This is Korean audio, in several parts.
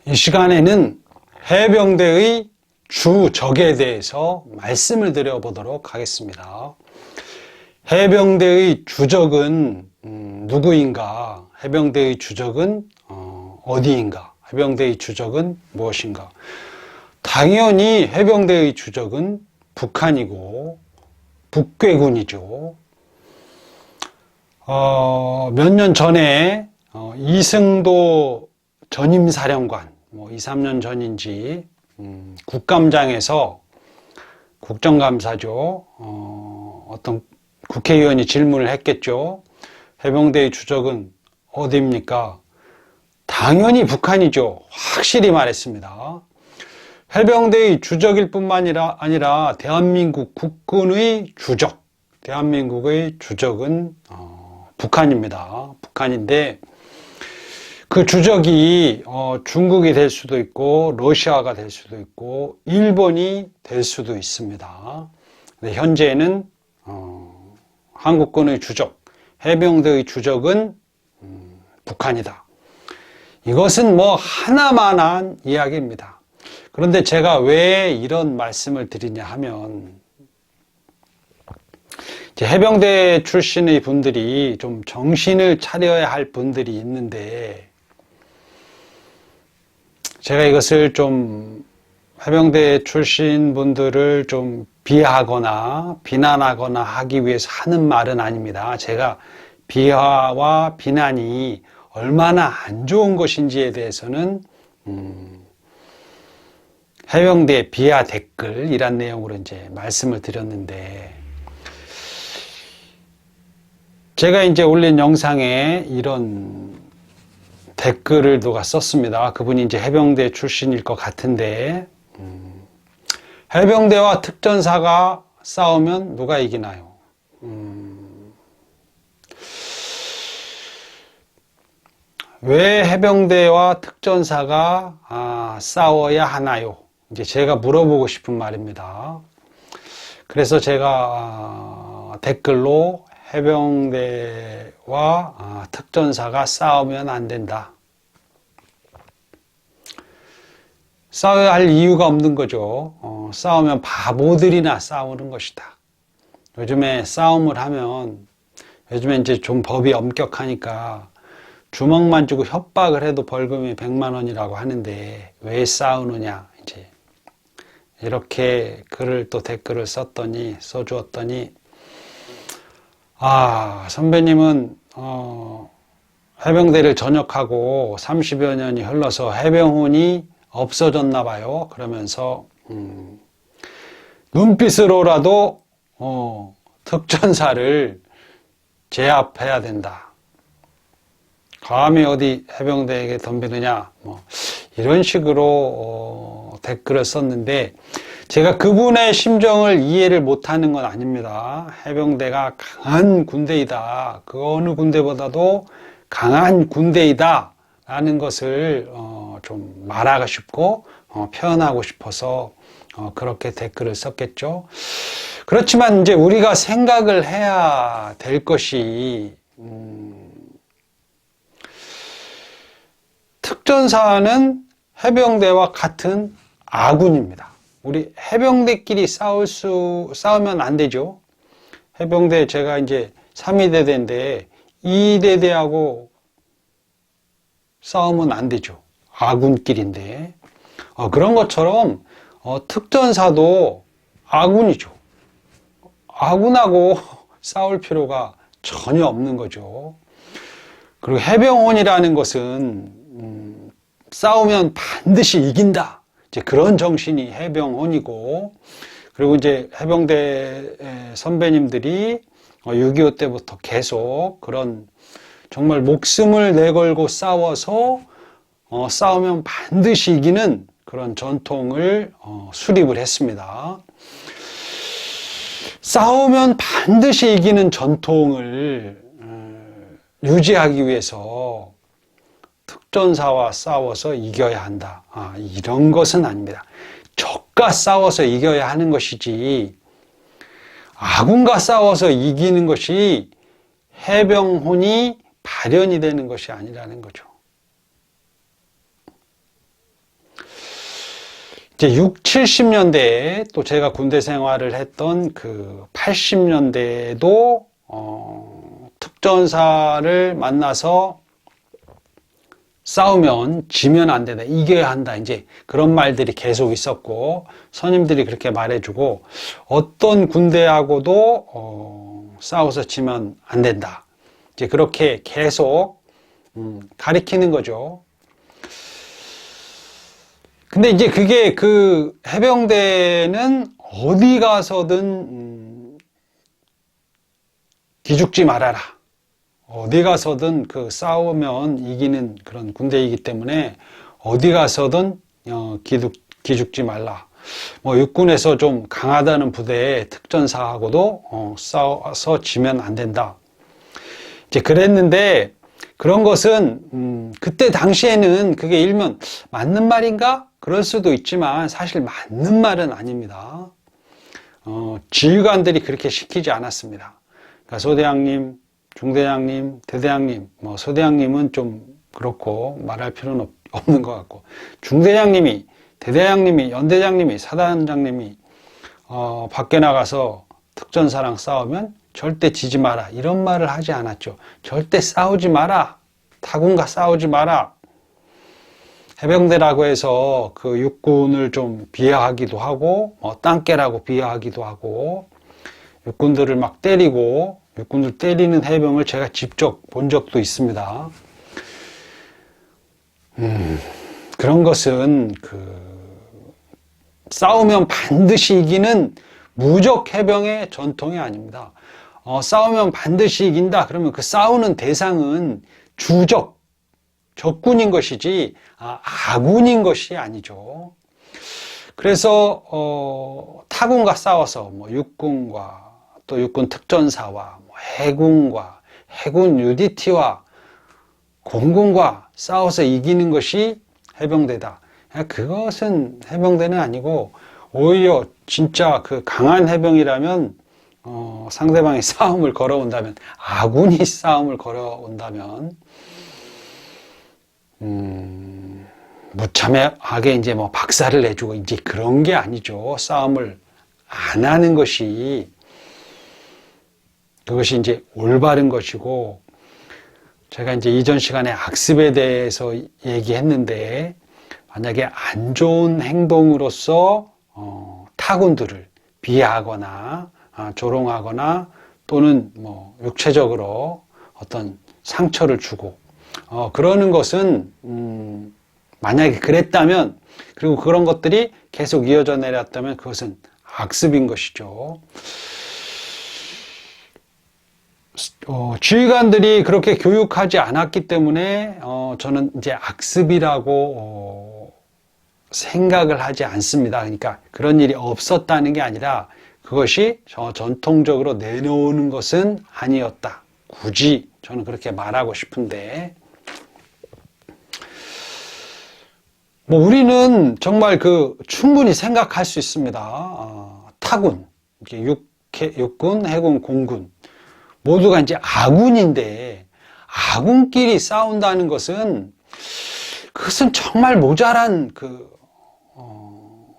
이 시간에는 해병대의 주적에 대해서 말씀을 드려보도록 하겠습니다. 해병대의 주적은 누구인가? 해병대의 주적은 어디인가? 해병대의 주적은 무엇인가? 당연히 해병대의 주적은 북한이고 북괴군이죠. 몇 년 전에 이승도 전임사령관, 2, 3년 전인지 국감장에서 국정감사죠. 어떤 국회의원이 질문을 했겠죠. 해병대의 주적은 어디입니까? 당연히 북한이죠. 확실히 말했습니다. 해병대의 주적일 뿐만 아니라 대한민국 국군의 주적, 대한민국의 주적은 북한입니다. 북한인데 그 주적이 중국이 될 수도 있고 러시아가 될 수도 있고 일본이 될 수도 있습니다. 근데 현재는 한국군의 주적, 해병대의 주적은 북한이다. 이것은 하나만한 이야기입니다. 그런데 제가 왜 이런 말씀을 드리냐 하면 이제 해병대 출신의 분들이 좀 정신을 차려야 할 분들이 있는데 제가 이것을 좀 해병대 출신 분들을 좀 비하하거나 비난하거나 하기 위해서 하는 말은 아닙니다. 제가 비하와 비난이 얼마나 안 좋은 것인지에 대해서는 해병대 비하 댓글이란 내용으로 이제 말씀을 드렸는데 제가 이제 올린 영상에 이런 댓글을 누가 썼습니다. 그분이 이제 해병대 출신일 것 같은데 해병대와 특전사가 싸우면 누가 이기나요? 왜 해병대와 특전사가 싸워야 하나요? 이제 제가 물어보고 싶은 말입니다. 그래서 제가 댓글로 해병대와 특전사가 싸우면 안 된다. 싸워야 할 이유가 없는 거죠. 싸우면 바보들이나 싸우는 것이다. 요즘에 싸움을 하면 요즘에 이제 좀 법이 엄격하니까 주먹만 주고 협박을 해도 벌금이 100만 원이라고 하는데 왜 싸우느냐 이제 이렇게 글을 또 댓글을 써주었더니 선배님은 해병대를 전역하고 30여 년이 흘러서 해병훈이 없어졌나 봐요. 그러면서 눈빛으로라도 특전사를 제압해야 된다. 감히 어디 해병대에게 덤비느냐 이런 식으로 댓글을 썼는데 제가 그분의 심정을 이해를 못하는 건 아닙니다. 해병대가 강한 군대이다. 그 어느 군대보다도 강한 군대이다 라는 것을 좀 말하고 싶고 표현하고 싶어서 그렇게 댓글을 썼겠죠. 그렇지만 이제 우리가 생각을 해야 될 것이 특전사는 해병대와 같은 아군입니다. 우리 해병대끼리 싸우면 안 되죠. 해병대 제가 이제 3위대대인데 2대대하고 싸우면 안 되죠. 아군끼리인데. 그런 것처럼 특전사도 아군이죠. 아군하고 싸울 필요가 전혀 없는 거죠. 그리고 해병원이라는 것은 싸우면 반드시 이긴다. 이제 그런 정신이 해병원이고, 그리고 이제 해병대 선배님들이 6.25 때부터 계속 그런 정말 목숨을 내걸고 싸워서 싸우면 반드시 이기는 그런 전통을 수립을 했습니다. 싸우면 반드시 이기는 전통을 유지하기 위해서 특전사와 싸워서 이겨야 한다. 이런 것은 아닙니다. 적과 싸워서 이겨야 하는 것이지 아군과 싸워서 이기는 것이 해병훈이 발현이 되는 것이 아니라는 거죠. 이제 6, 70년대에 또 제가 군대 생활을 했던 그 80년대에도 특전사를 만나서 싸우면 지면 안 된다, 이겨야 한다, 이제 그런 말들이 계속 있었고, 선임들이 그렇게 말해주고, 어떤 군대하고도 싸워서 지면 안 된다, 이제 그렇게 계속 가리키는 거죠. 근데 이제 그게 그 해병대는 어디 가서든 기죽지 말아라, 어디 가서든 그 싸우면 이기는 그런 군대이기 때문에 어디 가서든 기죽지 말라. 뭐 육군에서 좀 강하다는 부대의 특전사하고도 싸워서 지면 안 된다, 이제 그랬는데, 그런 것은 그때 당시에는 그게 일면 맞는 말인가? 그럴 수도 있지만 사실 맞는 말은 아닙니다. 지휘관들이 그렇게 시키지 않았습니다. 그러니까 소대장님, 중대장님, 대대장님, 뭐 소대장님은 좀 그렇고 말할 필요는 없는 것 같고, 중대장님이, 대대장님이, 연대장님이, 사단장님이 밖에 나가서 특전사랑 싸우면 절대 지지 마라, 이런 말을 하지 않았죠. 절대 싸우지 마라, 타군과 싸우지 마라. 해병대라고 해서 그 육군을 좀 비하하기도 하고, 땅개라고 비하하기도 하고, 육군들을 막 때리고, 육군들 때리는 해병을 제가 직접 본 적도 있습니다. 그런 것은 싸우면 반드시 이기는 무적 해병의 전통이 아닙니다. 싸우면 반드시 이긴다 그러면 그 싸우는 대상은 적군인 것이지 아군인 것이 아니죠. 그래서 타군과 싸워서 뭐 육군과 또 육군 특전사와 뭐 해군과 해군 UDT와 공군과 싸워서 이기는 것이 해병대다, 그것은 해병대는 아니고, 오히려 진짜 그 강한 해병이라면 상대방이 싸움을 걸어온다면, 아군이 싸움을 걸어온다면 무참하게 이제 뭐 박살을 내주고 이제 그런 게 아니죠. 싸움을 안 하는 것이, 그것이 이제 올바른 것이고, 제가 이제 이전 시간에 악습에 대해서 얘기했는데, 만약에 안 좋은 행동으로서 타군들을 비하하거나 조롱하거나 또는 뭐 육체적으로 어떤 상처를 주고 그러는 것은 만약에 그랬다면, 그리고 그런 것들이 계속 이어져 내렸다면 그것은 악습인 것이죠. 지휘관들이 그렇게 교육하지 않았기 때문에 저는 이제 악습이라고 생각을 하지 않습니다. 그러니까 그런 일이 없었다는 게 아니라 그것이 전통적으로 내놓는 것은 아니었다, 굳이 저는 그렇게 말하고 싶은데, 뭐 우리는 정말 충분히 생각할 수 있습니다. 타군, 육군, 해군, 공군 모두가 이제 아군인데, 아군끼리 싸운다는 것은, 그것은 정말 모자란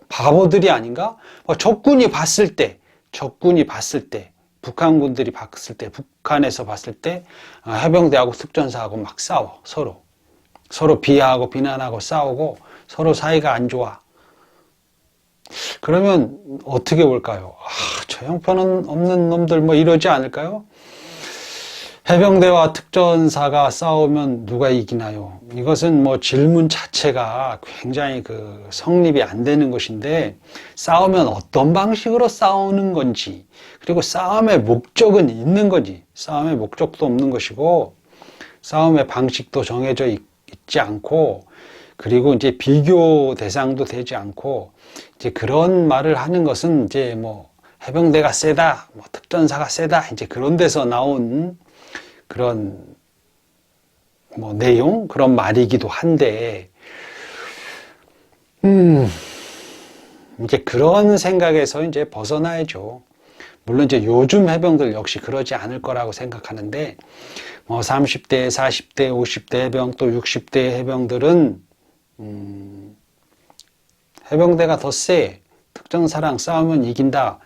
바보들이 아닌가? 적군이 봤을 때, 북한군들이 봤을 때, 북한에서 봤을 때 해병대하고 특전사하고 막 싸워, 서로 비하하고 비난하고 싸우고 서로 사이가 안 좋아. 그러면 어떻게 볼까요? 저 형편 없는 놈들 뭐 이러지 않을까요? 해병대와 특전사가 싸우면 누가 이기나요? 이것은 뭐 질문 자체가 굉장히 성립이 안 되는 것인데, 싸우면 어떤 방식으로 싸우는 건지, 그리고 싸움의 목적은 있는 건지, 싸움의 목적도 없는 것이고, 싸움의 방식도 정해져 있지 않고, 그리고 이제 비교 대상도 되지 않고, 이제 그런 말을 하는 것은 이제 뭐 해병대가 세다, 뭐 특전사가 세다, 이제 그런 데서 나온 그런 뭐 내용, 그런 말이기도 한데, 이제 그런 생각에서 이제 벗어나야죠. 물론 이제 요즘 해병들 역시 그러지 않을 거라고 생각하는데, 뭐 30대, 40대, 50대 해병 또 60대 해병들은 해병대가 더 세. 특전사랑 싸우면 이긴다.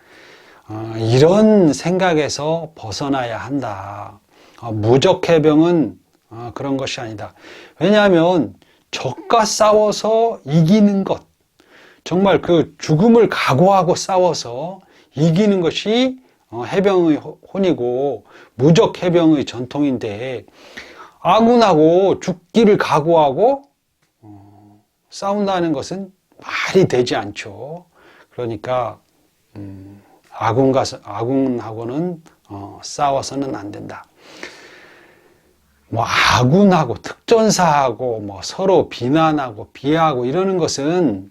이런 생각에서 벗어나야 한다. 무적해병은 그런 것이 아니다. 왜냐하면 적과 싸워서 이기는 것, 정말 그 죽음을 각오하고 싸워서 이기는 것이 해병의 혼이고 무적해병의 전통인데, 아군하고 죽기를 각오하고 싸운다는 것은 말이 되지 않죠. 그러니까 아군하고는 싸워서는 안 된다. 뭐 아군하고 특전사하고 뭐 서로 비난하고 비하하고 이러는 것은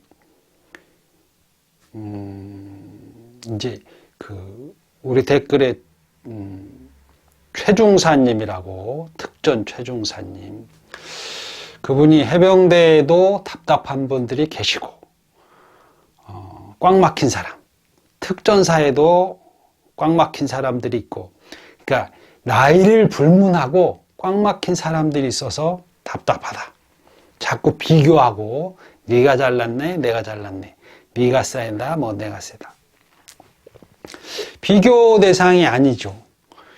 이제 그 우리 댓글에 최중사님이라고, 특전 최중사님, 그분이 해병대에도 답답한 분들이 계시고 꽉 막힌 사람, 특전사에도 꽉 막힌 사람들이 있고, 그러니까 나이를 불문하고 꽉 막힌 사람들이 있어서 답답하다. 자꾸 비교하고 네가 잘났네, 내가 잘났네, 네가 세다, 뭐 내가 세다. 비교 대상이 아니죠.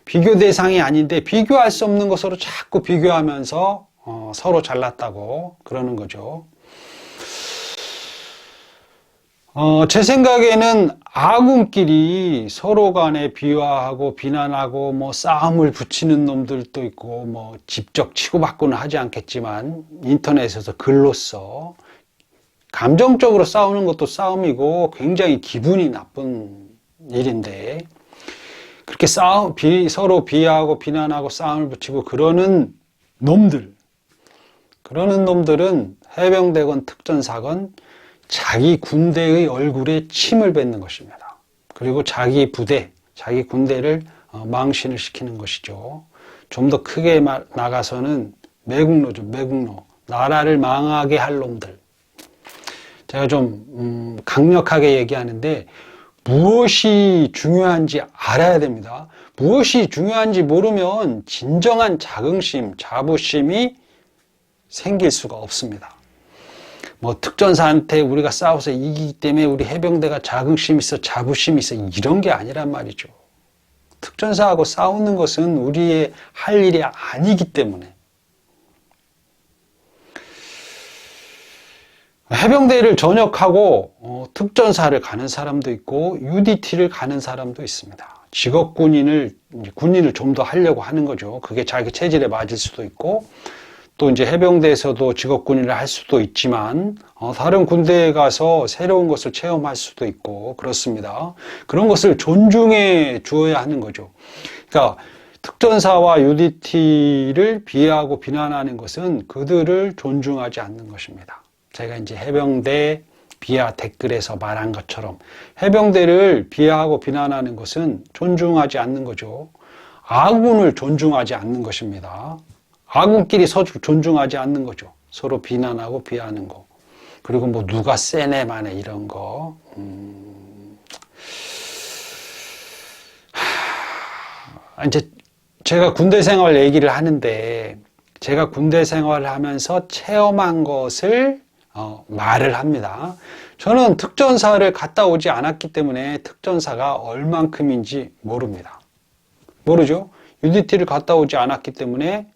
비교 대상이 아닌데 비교할 수 없는 것으로 자꾸 비교하면서 서로 잘났다고 그러는 거죠. 제 생각에는 아군끼리 서로 간에 비하하고 비난하고 뭐 싸움을 붙이는 놈들도 있고, 뭐 직접 치고받고는 하지 않겠지만 인터넷에서 글로써 감정적으로 싸우는 것도 싸움이고 굉장히 기분이 나쁜 일인데, 그렇게 서로 비하하고 비난하고 싸움을 붙이고 그러는 놈들은 해병대건 특전사건 자기 군대의 얼굴에 침을 뱉는 것입니다. 그리고 자기 군대를 망신을 시키는 것이죠. 좀 더 크게 나가서는 매국노죠. 매국노. 나라를 망하게 할 놈들. 제가 좀 강력하게 얘기하는데, 무엇이 중요한지 알아야 됩니다. 무엇이 중요한지 모르면 진정한 자긍심, 자부심이 생길 수가 없습니다. 뭐 특전사한테 우리가 싸워서 이기기 때문에 우리 해병대가 자긍심 있어, 자부심 있어, 이런 게 아니란 말이죠. 특전사하고 싸우는 것은 우리의 할 일이 아니기 때문에. 해병대를 전역하고 특전사를 가는 사람도 있고 UDT를 가는 사람도 있습니다. 직업 군인을 좀 더 하려고 하는 거죠. 그게 자기 체질에 맞을 수도 있고, 또 이제 해병대에서도 직업 군인을 할 수도 있지만 다른 군대에 가서 새로운 것을 체험할 수도 있고 그렇습니다. 그런 것을 존중해 주어야 하는 거죠. 그러니까 특전사와 UDT를 비하하고 비난하는 것은 그들을 존중하지 않는 것입니다. 제가 이제 해병대 비하 댓글에서 말한 것처럼 해병대를 비하하고 비난하는 것은 존중하지 않는 거죠. 아군을 존중하지 않는 것입니다. 아군끼리 서로 존중하지 않는 거죠. 서로 비난하고 비하하는 거. 그리고 뭐 누가 세네 마네 이런 거. 이제 제가 군대 생활 얘기를 하는데, 제가 군대 생활을 하면서 체험한 것을 말을 합니다. 저는 특전사를 갔다 오지 않았기 때문에 특전사가 얼만큼인지 모릅니다. 모르죠? UDT를 갔다 오지 않았기 때문에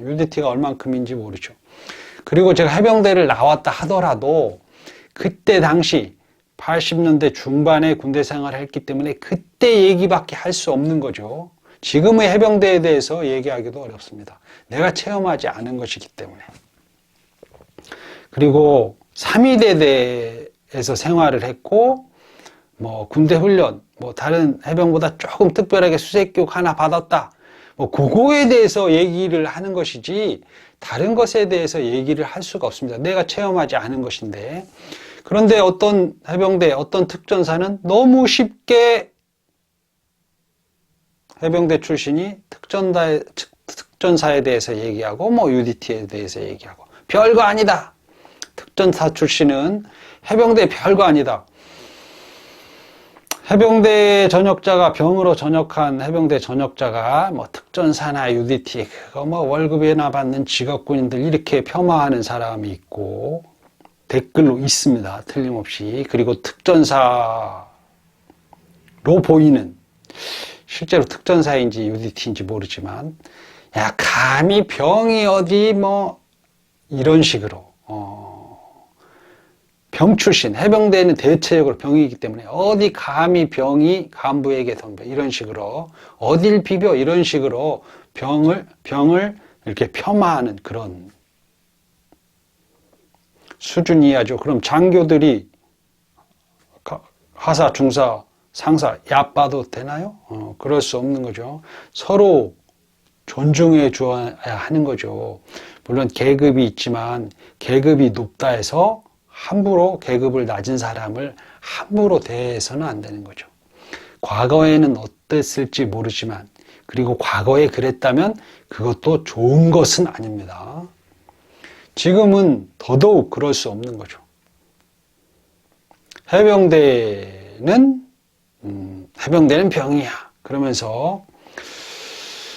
UDT가 얼만큼인지 모르죠. 그리고 제가 해병대를 나왔다 하더라도 그때 당시 80년대 중반에 군대 생활을 했기 때문에 그때 얘기밖에 할 수 없는 거죠. 지금의 해병대에 대해서 얘기하기도 어렵습니다. 내가 체험하지 않은 것이기 때문에. 그리고 3위대대에서 생활을 했고, 뭐 군대 훈련, 뭐 다른 해병보다 조금 특별하게 수색교육 하나 받았다, 뭐 그거에 대해서 얘기를 하는 것이지 다른 것에 대해서 얘기를 할 수가 없습니다. 내가 체험하지 않은 것인데. 그런데 어떤 해병대, 어떤 특전사는 너무 쉽게 해병대 출신이 특전사에 대해서 얘기하고 뭐 UDT에 대해서 얘기하고, 별거 아니다. 특전사 출신은 해병대 별거 아니다. 해병대 전역자가, 병으로 전역한 해병대 전역자가 뭐 특전사나 UDT, 그거 뭐 월급이나 받는 직업군인들 이렇게 폄하하는 사람이 있고, 댓글로 있습니다. 틀림없이. 그리고 특전사로 보이는, 실제로 특전사인지 UDT인지 모르지만, 야, 감히 병이 어디 뭐 이런 식으로 병 출신, 해병대는 대체적으로 병이기 때문에 어디 감히 병이 간부에게 덤벼 이런 식으로 어딜 비벼 이런 식으로 병을 이렇게 폄하하는 그런 수준이 이하죠. 그럼 장교들이 하사, 중사, 상사 얕봐도 되나요? 그럴 수 없는 거죠. 서로 존중해 줘야 하는 거죠. 물론 계급이 있지만 계급이 높다 해서 함부로 계급을 낮은 사람을 함부로 대해서는 안 되는 거죠. 과거에는 어땠을지 모르지만, 그리고 과거에 그랬다면 그것도 좋은 것은 아닙니다. 지금은 더더욱 그럴 수 없는 거죠. 해병대는 병이야. 그러면서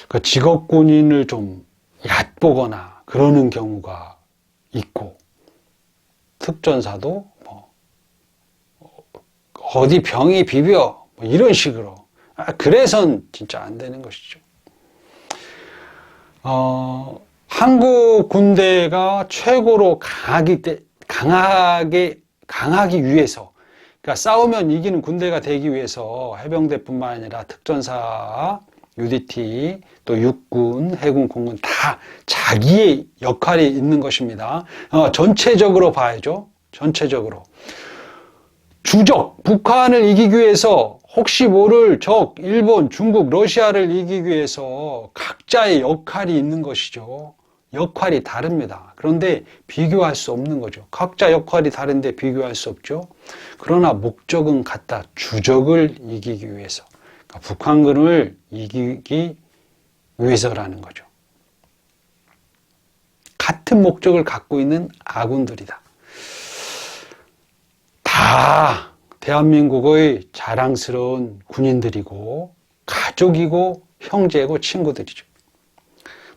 그 직업군인을 좀 얕보거나 그러는 경우가 있고, 특전사도 뭐 어디 병이 비벼 뭐 이런 식으로, 그래선 진짜 안 되는 것이죠. 한국 군대가 최고로 강하기 위해서, 그러니까 싸우면 이기는 군대가 되기 위해서 해병대뿐만 아니라 특전사, UDT, 또 육군, 해군, 공군 다 자기의 역할이 있는 것입니다. 전체적으로 봐야죠. 전체적으로. 주적, 북한을 이기기 위해서 혹시 모를 적, 일본, 중국, 러시아를 이기기 위해서 각자의 역할이 있는 것이죠. 역할이 다릅니다. 그런데 비교할 수 없는 거죠. 각자 역할이 다른데 비교할 수 없죠. 그러나 목적은 같다. 주적을 이기기 위해서. 그러니까 북한군을 이기기 위해서라는 거죠. 같은 목적을 갖고 있는 아군들이다. 다 대한민국의 자랑스러운 군인들이고 가족이고 형제고 친구들이죠.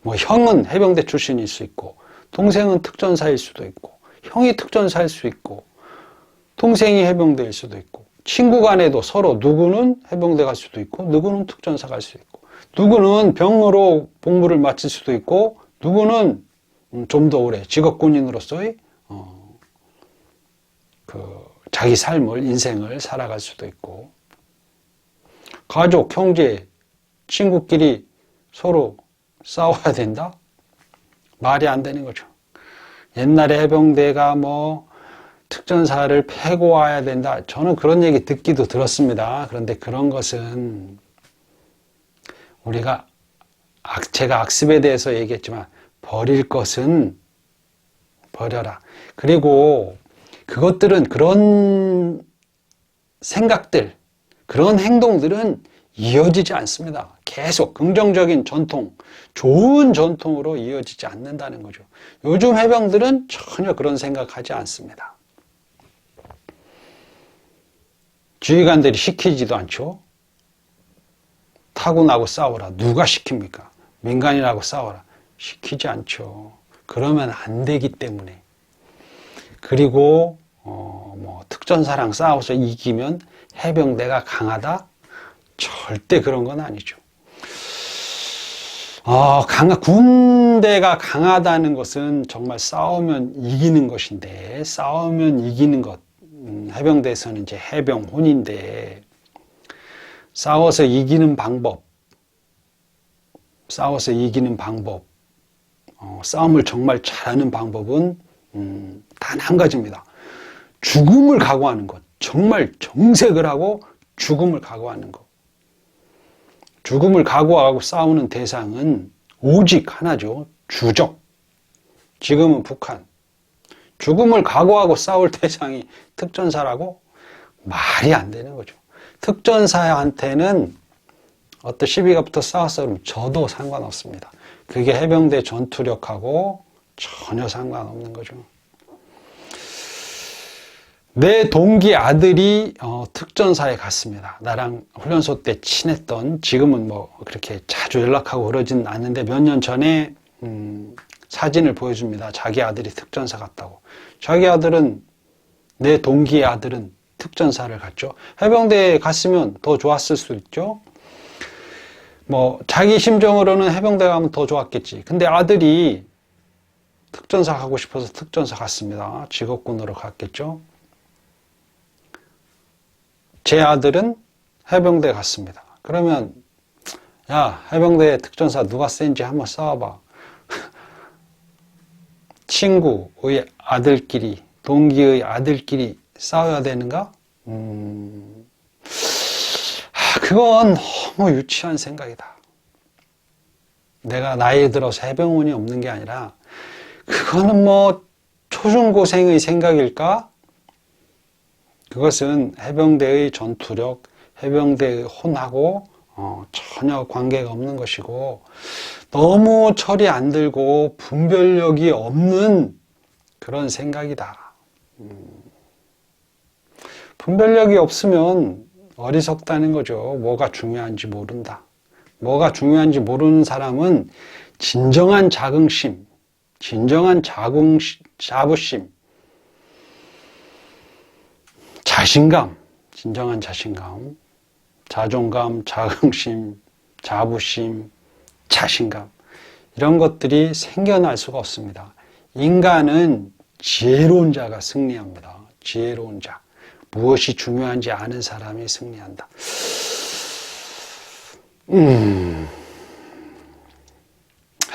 뭐 형은 해병대 출신일 수 있고, 동생은 특전사일 수도 있고, 형이 특전사일 수 있고, 동생이 해병대일 수도 있고, 친구 간에도 서로 누구는 해병대 갈 수도 있고, 누구는 특전사 갈 수 있고, 누구는 병으로 복무를 마칠 수도 있고, 누구는 좀 더 오래 직업군인으로서의 자기 삶을, 인생을 살아갈 수도 있고, 가족, 형제, 친구끼리 서로 싸워야 된다? 말이 안 되는 거죠. 옛날에 해병대가 뭐 특전사를 패고 와야 된다. 저는 그런 얘기 듣기도 들었습니다. 그런데 그런 것은 우리가 제가 악습에 대해서 얘기했지만 버릴 것은 버려라. 그리고 그것들은, 그런 생각들, 그런 행동들은 이어지지 않습니다. 계속 긍정적인 전통, 좋은 전통으로 이어지지 않는다는 거죠. 요즘 해병들은 전혀 그런 생각하지 않습니다. 지휘관들이 시키지도 않죠. 타군하고 싸워라. 누가 시킵니까? 민간인하고 싸워라. 시키지 않죠. 그러면 안 되기 때문에. 그리고 특전사랑 싸워서 이기면 해병대가 강하다? 절대 그런 건 아니죠. 군대가 강하다는 것은 정말 싸우면 이기는 것인데, 싸우면 이기는 것, 해병대에서는 이제 해병혼인데, 싸워서 이기는 방법, 싸움을 정말 잘하는 방법은 단 한 가지입니다. 죽음을 각오하는 것. 정말 정색을 하고 죽음을 각오하는 것. 죽음을 각오하고 싸우는 대상은 오직 하나죠. 주적. 지금은 북한. 죽음을 각오하고 싸울 대상이 특전사라고? 말이 안 되는 거죠. 특전사한테는 어떤 시비가 붙어 싸웠어 그러면 저도 상관없습니다. 그게 해병대 전투력하고 전혀 상관없는 거죠. 내 동기 아들이 특전사에 갔습니다. 나랑 훈련소 때 친했던, 지금은 뭐 그렇게 자주 연락하고 그러진 않는데 몇 년 전에 사진을 보여줍니다. 자기 아들이 특전사 갔다고. 자기 아들은 내 동기의 아들은 특전사를 갔죠. 해병대에 갔으면 더 좋았을 수 있죠. 뭐 자기 심정으로는 해병대 가면 더 좋았겠지. 근데 아들이 특전사 가고 싶어서 특전사 갔습니다. 직업군으로 갔겠죠. 제 아들은 해병대 갔습니다. 그러면 야, 해병대 특전사 누가 센지 한번 싸워봐. 친구의 아들끼리, 동기의 아들끼리 싸워야 되는가? 그건 너무 유치한 생각이다. 내가 나이 들어서 해병원이 없는 게 아니라 그거는 뭐 초중고생의 생각일까? 그것은 해병대의 전투력, 해병대의 혼하고 전혀 관계가 없는 것이고 너무 철이 안 들고 분별력이 없는 그런 생각이다. 분별력이 없으면 어리석다는 거죠. 뭐가 중요한지 모른다. 뭐가 중요한지 모르는 사람은 진정한 자긍심, 진정한 자부심, 자신감, 진정한 자신감, 자존감, 자긍심, 자부심, 자신감 이런 것들이 생겨날 수가 없습니다. 인간은 지혜로운 자가 승리합니다. 지혜로운 자. 무엇이 중요한지 아는 사람이 승리한다.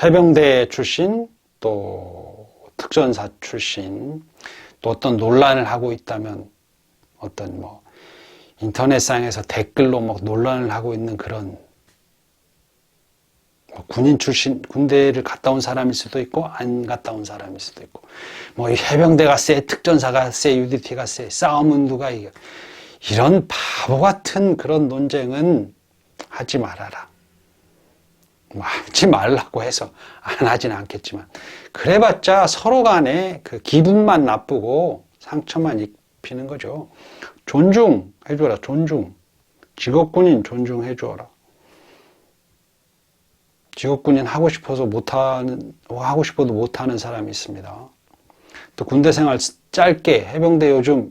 해병대 출신, 또 특전사 출신, 또 어떤 논란을 하고 있다면 어떤 뭐 인터넷상에서 댓글로 막 논란을 하고 있는 그런 뭐 군인 출신, 군대를 갔다 온 사람일 수도 있고 안 갔다 온 사람일 수도 있고 뭐 해병대가 세, 특전사가 세, UDT가 세, 싸움은 누가 이겨. 이런 바보 같은 그런 논쟁은 하지 말아라. 뭐 하지 말라고 해서 안 하진 않겠지만 그래봤자 서로 간에 그 기분만 나쁘고 상처만 입히는 거죠. 존중해줘라. 존중. 직업군인 존중해줘라. 직업군인 하고 싶어도 못하는 사람이 있습니다. 또 군대 생활 짧게, 해병대 요즘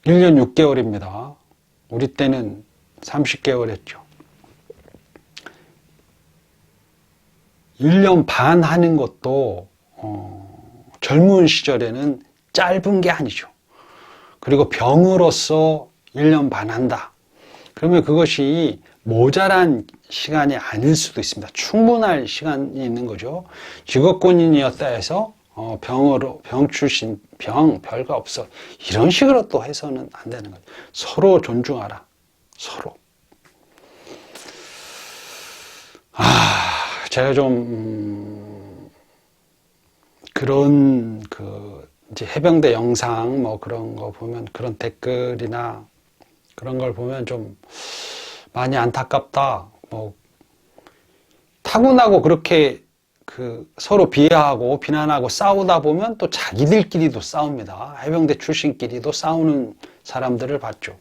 1년 6개월입니다. 우리 때는 30개월 했죠. 1년 반 하는 것도 젊은 시절에는 짧은 게 아니죠. 그리고 병으로서 1년 반 한다. 그러면 그것이 모자란 시간이 아닐 수도 있습니다. 충분할 시간이 있는 거죠. 직업군인이었다 해서 병 출신, 별거 없어. 이런 식으로 또 해서는 안 되는 거죠. 서로 존중하라. 서로. 제가 좀 그런 이제 해병대 영상 뭐 그런 거 보면 그런 댓글이나 그런 걸 보면 좀 많이 안타깝다. 뭐 타고나고 그렇게 서로 비하하고 비난하고 싸우다 보면 또 자기들끼리도 싸웁니다. 해병대 출신끼리도 싸우는 사람들을 봤죠.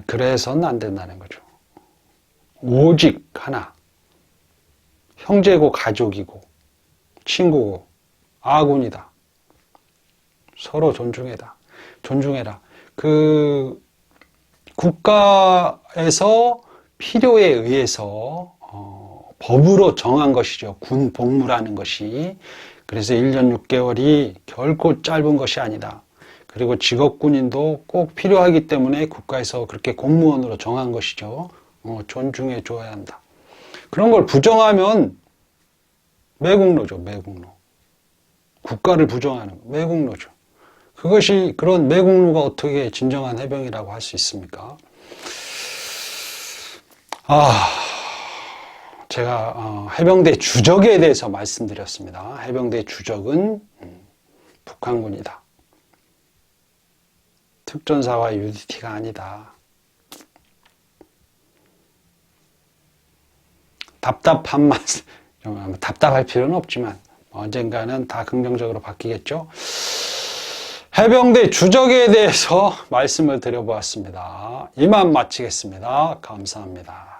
그래서는 안 된다는 거죠. 오직 하나. 형제고 가족이고 친구고 아군이다. 서로 존중해라. 국가에서 필요에 의해서 법으로 정한 것이죠. 군 복무라는 것이. 그래서 1년 6개월이 결코 짧은 것이 아니다. 그리고 직업군인도 꼭 필요하기 때문에 국가에서 그렇게 공무원으로 정한 것이죠. 존중해 줘야 한다. 그런 걸 부정하면 매국노죠. 매국노. 국가를 부정하는 거. 매국노죠. 그런 매국노가 어떻게 진정한 해병이라고 할 수 있습니까? 제가 해병대 주적에 대해서 말씀드렸습니다. 해병대 주적은 북한군이다. 특전사와 UDT가 아니다. 답답할 필요는 없지만 언젠가는 다 긍정적으로 바뀌겠죠. 해병대 주적에 대해서 말씀을 드려보았습니다. 이만 마치겠습니다. 감사합니다.